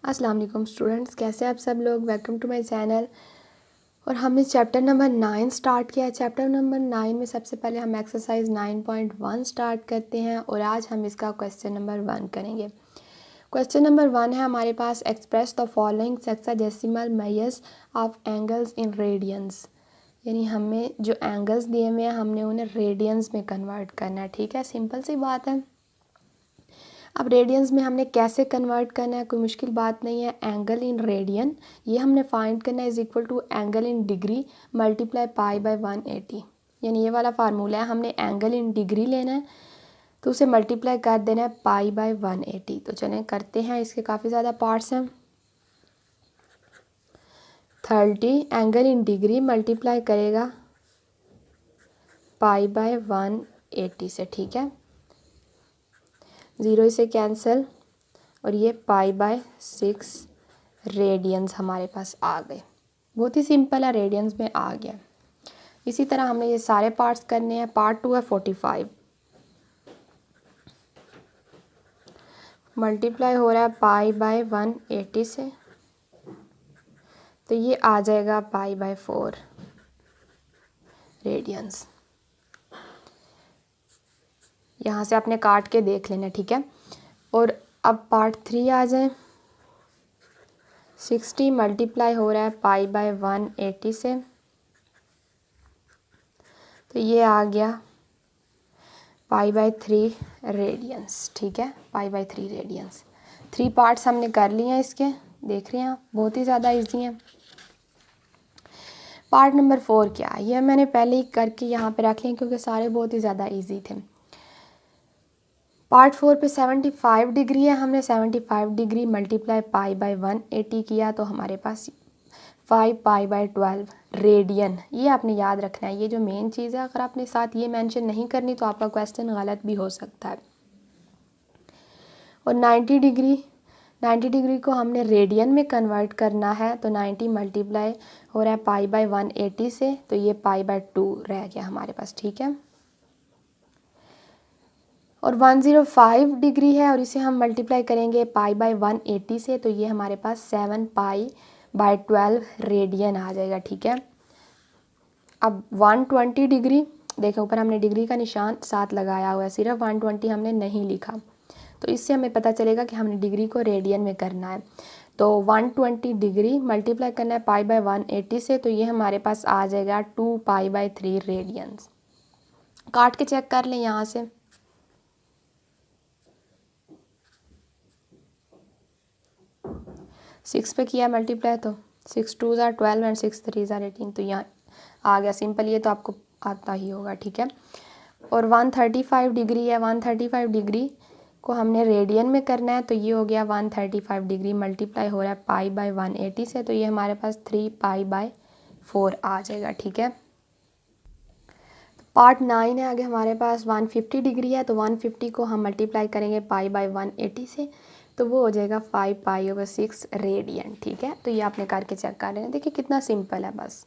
अस्सलाम वालेकुम स्टूडेंट्स, कैसे आप सब लोग। Welcome to my channel. और हमने चैप्टर नंबर 9 स्टार्ट किया है। चैप्टर नंबर 9 में सबसे पहले हम एक्सरसाइज 9.1 स्टार्ट करते हैं और आज हम इसका क्वेश्चन नंबर 1 करेंगे। क्वेश्चन नंबर 1 है हमारे पास, express the following sexagesimal measures of angles in radians. यानी हमें जो एंगल्स दिए हुए हैं हमने उन्हें रेडियंस में कन्वर्ट करना है। ठीक है, सिंपल सी बात है। अब रेडियंस में हमने कैसे कन्वर्ट करना है, कोई मुश्किल बात नहीं है। एंगल इन रेडियन ये हमने फाइंड करना है is equal to angle in degree multiply pi by 180। यानी ये वाला फार्मूला है, हमने एंगल इन डिग्री लेना है तो उसे मल्टीप्लाई कर देना है पाई बाय 180। तो चलें करते हैं, इसके काफ़ी ज़्यादा पार्ट्स हैं। 30 एंगल इन डिग्री मल्टीप्लाई करेगा पाई बाय 180 से। ठीक है, 0 से कैंसिल और ये पाई बाय 6 रेडियंस हमारे पास आ गए। बहुत ही सिंपल है, रेडियंस में आ गया। इसी तरह हमने ये सारे पार्ट्स करने हैं। पार्ट 2 है 45 मल्टीप्लाई हो रहा है पाई बाय 180 से, तो ये आ जाएगा पाई बाय 4 रेडियंस। यहाँ से आपने काट के देख लेना, ठीक है। और अब पार्ट 3 आ जाए। 60 मल्टीप्लाई हो रहा है पाई बाय 180 से, तो ये आ गया पाई बाय 3 रेडियंस। ठीक है, पाई बाय 3 रेडियंस। 3 पार्ट्स हमने कर लिए हैं इसके, देख रहे हैं आप, बहुत ही ज़्यादा इजी है। पार्ट नंबर 4 क्या है, यह मैंने पहले ही करके यहाँ पे रख लिया क्योंकि सारे बहुत ही ज़्यादा इजी थे। पार्ट 4 पे 75 डिग्री है, हमने 75 डिग्री मल्टीप्लाई पाई बाय 180 किया तो हमारे पास 5 पाई बाय 12 रेडियन। ये आपने याद रखना है, ये जो मेन चीज़ है। अगर आपने साथ ये मेंशन नहीं करनी तो आपका क्वेश्चन गलत भी हो सकता है। और 90 डिग्री को हमने रेडियन में कन्वर्ट करना है, तो 90 मल्टीप्लाई हो रहा है पाई बाय 180 से, तो ये पाई बाय 2 रह गया हमारे पास। ठीक है, और 105 डिग्री है और इसे हम मल्टीप्लाई करेंगे पाई बाय 180 से, तो ये हमारे पास 7 पाई बाय 12 रेडियन आ जाएगा। ठीक है, अब 120 डिग्री, देखो ऊपर हमने डिग्री का निशान साथ लगाया हुआ है, सिर्फ 120 हमने नहीं लिखा, तो इससे हमें पता चलेगा कि हमने डिग्री को रेडियन में करना है। तो 120 डिग्री मल्टीप्लाई करना है पाई बाय 180 से, तो ये हमारे पास आ जाएगा 2 पाई बाय 3 रेडियंस। काट के चेक कर लें यहाँ से। सिक्स पे किया मल्टीप्लाई तो 6 2 ज़ार 12 एंड 6 3 ज़ार 18, तो यहाँ आ गया सिंपल। ये तो आपको आता ही होगा, ठीक है। और 135 डिग्री है, 135 डिग्री को हमने रेडियन में करना है, तो ये हो गया 135 डिग्री मल्टीप्लाई हो रहा है पाई बाय 180 से, तो ये हमारे पास 3 पाई बाय 4 आ जाएगा। ठीक है, पार्ट 9 है आगे हमारे पास। 150 डिग्री है, तो 150 को हम मल्टीप्लाई करेंगे पाई बाय 180 से, तो वो हो जाएगा 5 पाई ओवर 6 रेडियन। ठीक है, तो ये आपने करके चेक कर लेना। देखिए कितना सिंपल है, बस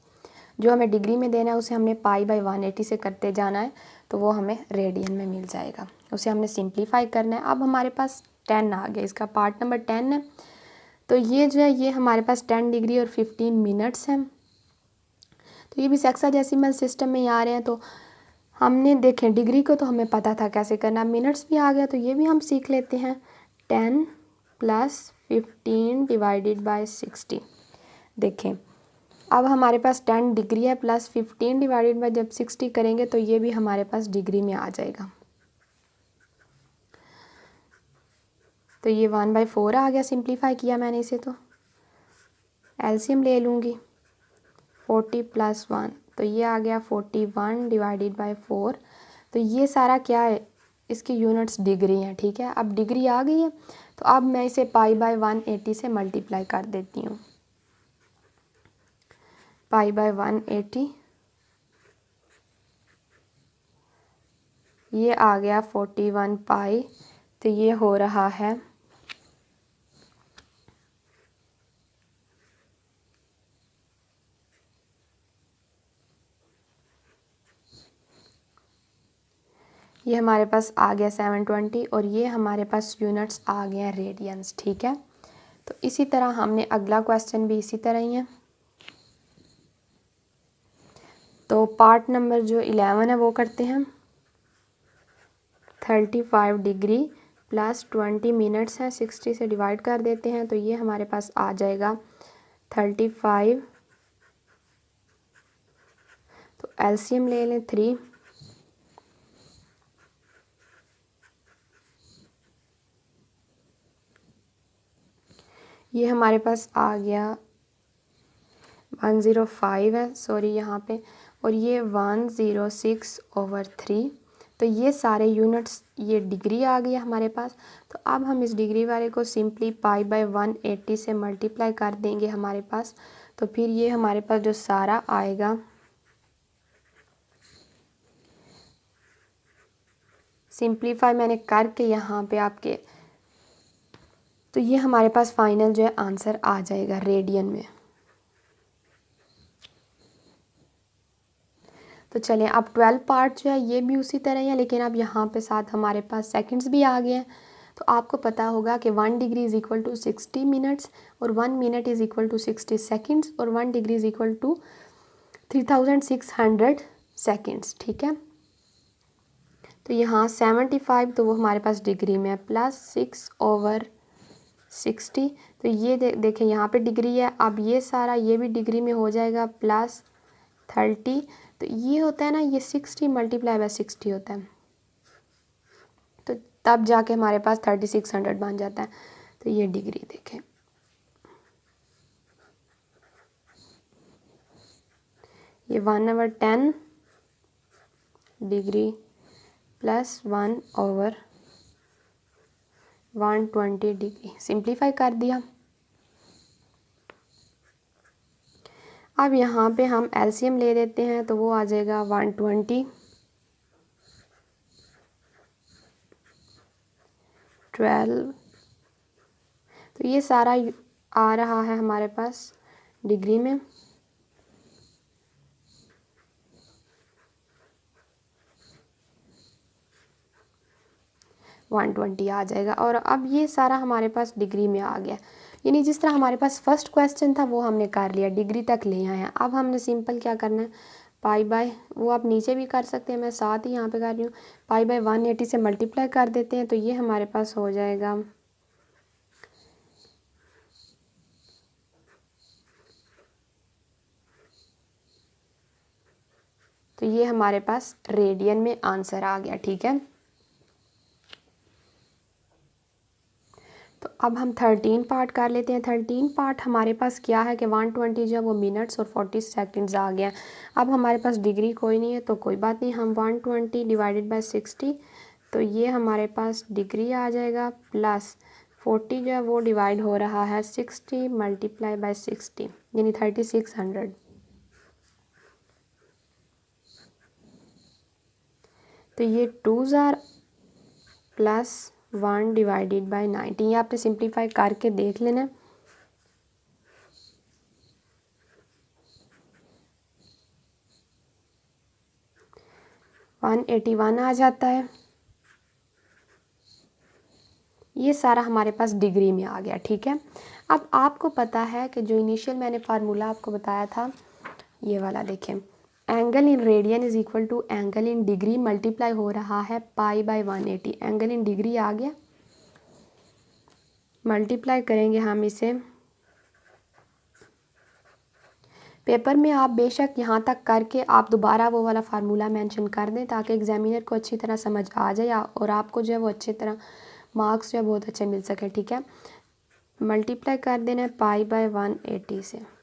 जो हमें डिग्री में देना है उसे हमने पाई बाय 180 से करते जाना है, तो वो हमें रेडियन में मिल जाएगा। उसे हमने सिंप्लीफाई करना है। अब हमारे पास 10 आ गया, इसका पार्ट नंबर 10 है। तो ये जो है ये हमारे पास 10 डिग्री और 15 मिनट्स हैं, तो ये भी सेक्साडेसिमल सिस्टम में ही आ रहे हैं। तो हमने देखें डिग्री को तो हमें पता था कैसे करना, मिनट्स भी आ गया तो ये भी हम सीख लेते हैं। 10 प्लस 15 डिवाइडेड बाय 60। देखें अब हमारे पास 10 डिग्री है प्लस 15 डिवाइडेड बाय जब 60 करेंगे तो ये भी हमारे पास डिग्री में आ जाएगा। तो ये 1/4 आ गया, सिंप्लीफाई किया मैंने इसे, तो एलसीएम ले लूँगी। 40 + 1, तो ये आ गया 41 डिवाइडेड बाय 4। तो ये सारा क्या है, इसकी यूनिट्स डिग्री हैं। ठीक है, अब डिग्री आ गई है तो अब मैं इसे पाई बाय 180 से मल्टीप्लाई कर देती हूँ। पाई बाय 180, ये आ गया 41 पाई, तो ये हो रहा है ये हमारे पास आ गया 720 और ये हमारे पास यूनिट्स आ गए हैं रेडियंस। ठीक है, तो इसी तरह हमने अगला क्वेश्चन भी इसी तरह ही है। तो पार्ट नंबर जो 11 है वो करते हैं। 35 डिग्री प्लस 20 मिनट्स है, 60 से डिवाइड कर देते हैं तो ये हमारे पास आ जाएगा 35। तो एलसीएम ले लें 3, ये हमारे पास आ गया 105 है, सॉरी यहाँ पे, और ये 106/3। तो ये सारे यूनिट्स, ये डिग्री आ गया हमारे पास। तो अब हम इस डिग्री वाले को सिंपली π/180 से मल्टीप्लाई कर देंगे हमारे पास। तो फिर ये हमारे पास जो सारा आएगा, सिंप्लीफाई मैंने करके यहाँ पे आपके, तो ये हमारे पास फाइनल जो है आंसर आ जाएगा रेडियन में। तो चलें, अब 12 पार्ट जो है ये भी उसी तरह ही है, लेकिन अब यहाँ पे साथ हमारे पास सेकंड्स भी आ गए हैं। तो आपको पता होगा कि 1 degree is equal to 60 minutes, और 1 minute is equal to 60 seconds, और 1 degree is equal to 3600 seconds, ठीक है। तो यहाँ 75 तो वो हमारे पास डिग्री में है, प्लस 6/60। तो ये देखें यहाँ पे डिग्री है, अब ये सारा ये भी डिग्री में हो जाएगा, प्लस 30। तो ये होता है ना, ये 60 × 60 होता है, तो तब जाके हमारे पास 3600 बन जाता है। तो ये डिग्री देखें, ये 1/10 डिग्री प्लस 1/120 डिग्री। सिंप्लीफाई कर दिया। अब यहाँ पे हम एलसीएम ले लेते हैं, तो वो आ जाएगा 120 12। तो ये सारा आ रहा है हमारे पास डिग्री में। वन 120 आ जाएगा, और अब ये सारा हमारे पास डिग्री में आ गया। यानी जिस तरह हमारे पास फर्स्ट क्वेश्चन था वो हमने कर लिया, डिग्री तक ले आए हैं। अब हमने सिंपल क्या करना है, π/, वो आप नीचे भी कर सकते हैं, मैं साथ ही यहाँ पे कर रही हूँ, π/180 से मल्टीप्लाई कर देते हैं। तो ये हमारे पास हो जाएगा तो ये हमारे पास रेडियन में आंसर आ गया, ठीक है। तो अब हम 13 पार्ट कर लेते हैं। 13 पार्ट हमारे पास क्या है कि 120 जो है वो मिनट्स और 40 सेकंड्स आ गया। अब हमारे पास डिग्री कोई नहीं है, तो कोई बात नहीं, हम 120 डिवाइडेड बाय 60, तो ये हमारे पास डिग्री आ जाएगा, प्लस 40 जो है वो डिवाइड हो रहा है 60 × 60, यानी 3600। तो ये 2 प्लस 1 डिवाइडेड बाय 90, ये आपने सिंप्लीफाई करके देख लेना। वन 181 आ जाता है। ये सारा हमारे पास डिग्री में आ गया, ठीक है। अब आपको पता है कि जो इनिशियल मैंने फार्मूला आपको बताया था, ये वाला देखें, angle in radian is equal to angle in degree multiply हो रहा है π/180। एंगल इन डिग्री आ गया, मल्टीप्लाई करेंगे हम इसे। पेपर में आप बेशक यहाँ तक करके आप दोबारा वो वाला फार्मूला मेंशन कर दें, ताकि एग्जामिनर को अच्छी तरह समझ आ जाए और आपको जो है वो अच्छी तरह मार्क्स जो है बहुत अच्छे मिल सके, ठीक है। मल्टीप्लाई कर देना है π/180 से।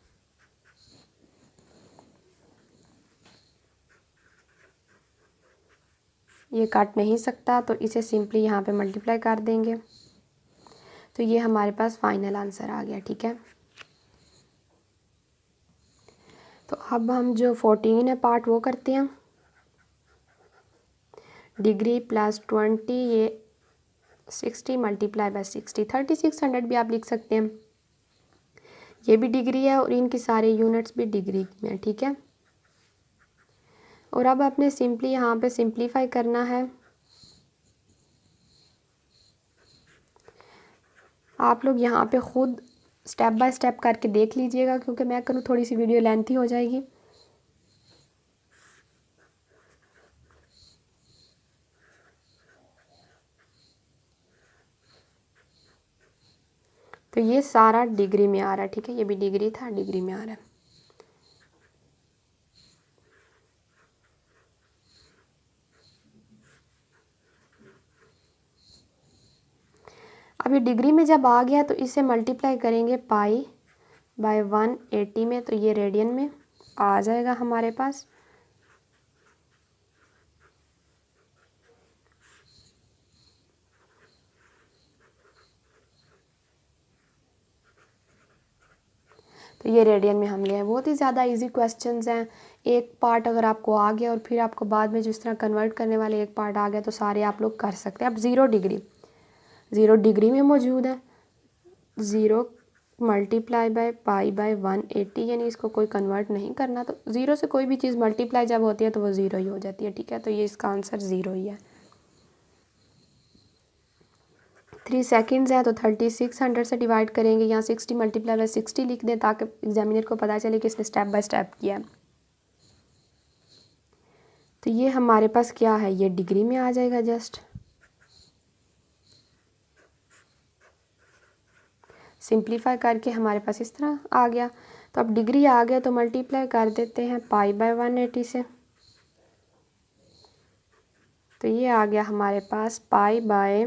ये काट नहीं सकता, तो इसे सिंपली यहाँ पे मल्टीप्लाई कर देंगे। तो ये हमारे पास फाइनल आंसर आ गया, ठीक है। तो अब हम जो 14 है पार्ट वो करते हैं। डिग्री प्लस 20, ये 60 × 60, 3600 भी आप लिख सकते हैं। ये भी डिग्री है और इनके सारे यूनिट्स भी डिग्री में, ठीक है। और अब आपने सिंपली यहाँ पे सिंप्लीफाई करना है। आप लोग यहाँ पे ख़ुद स्टेप बाय स्टेप करके देख लीजिएगा, क्योंकि मैं करूँ थोड़ी सी वीडियो लेंथी हो जाएगी। तो ये सारा डिग्री में आ रहा है, ठीक है, ये भी डिग्री था, डिग्री में आ रहा है। अब ये डिग्री में जब आ गया तो इसे मल्टीप्लाई करेंगे पाई बाय 180 में, तो ये रेडियन में आ जाएगा हमारे पास। तो ये रेडियन में हम लिए। बहुत ही ज़्यादा इजी क्वेश्चंस हैं। एक पार्ट अगर आपको आ गया और फिर आपको बाद में जिस तरह कन्वर्ट करने वाले एक पार्ट आ गया तो सारे आप लोग कर सकते हैं। अब ज़ीरो डिग्री में मौजूद है, zero multiply by pi by 180, यानी इसको कोई कन्वर्ट नहीं करना। तो ज़ीरो से कोई भी चीज़ मल्टीप्लाई जब होती है तो वो ज़ीरो ही हो जाती है, ठीक है। तो ये इसका आंसर ज़ीरो ही है। 3 सेकेंड्स है तो 3600 से डिवाइड करेंगे, यहाँ 60 मल्टीप्लाई बाय 60 लिख दें ताकि एग्जामिनर को पता चले कि इसने स्टेप बाय स्टेप किया है। तो ये हमारे पास क्या है, ये डिग्री में आ जाएगा जस्ट। सिंप्लीफाई करके हमारे पास इस तरह आ गया। तो अब डिग्री आ गया तो मल्टीप्लाई कर देते हैं पाई बाय 180 से। तो ये आ गया हमारे पास पाई बाय,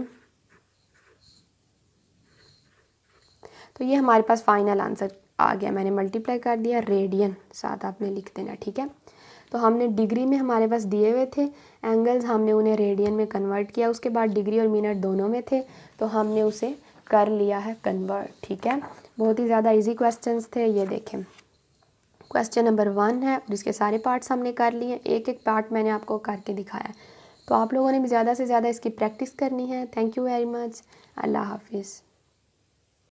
तो ये हमारे पास फाइनल आंसर आ गया। मैंने मल्टीप्लाई कर दिया, रेडियन साथ आपने लिख देना, ठीक है। तो हमने डिग्री में हमारे पास दिए हुए थे एंगल्स, हमने उन्हें रेडियन में कन्वर्ट किया। उसके बाद डिग्री और मिनट दोनों में थे तो हमने उसे कर लिया है कन्वर्ट, ठीक है। बहुत ही ज़्यादा इजी क्वेश्चंस थे। ये देखें, क्वेश्चन नंबर 1 है और इसके सारे पार्ट्स हमने कर लिए। एक एक पार्ट मैंने आपको करके दिखाया है। तो आप लोगों ने भी ज़्यादा से ज़्यादा इसकी प्रैक्टिस करनी है। Thank you very much. अल्लाह हाफिज़।